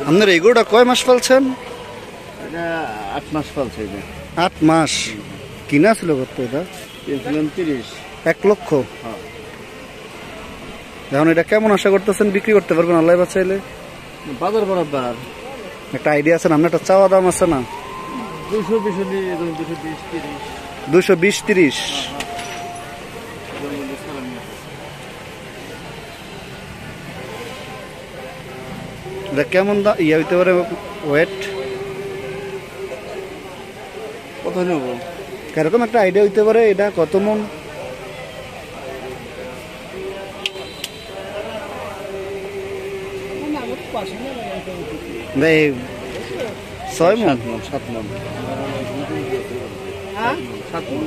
আপনার এগুলোটা কয় মাস পালছেন? 8 মাস পালছে। 8 মাস। কিনা ছিল কত এটা? 30। 1 লক্ষ। এখন এটা কেমন আশা করতেছেন বিক্রি করতে পারবেন আল্লাহ বাঁচাইলে? বাজার বরাবর একটা আইডিয়া আছে না? আপনার একটা চাওয়া দাম আছে না? 220-30। এটা কেমন ইয়ে হইতে পারে ওয়েট? কত নেব? এরকম একটা আইডিয়া হইতে পারে এটা কত মন? 6 মন। 7 মন। 7 মন।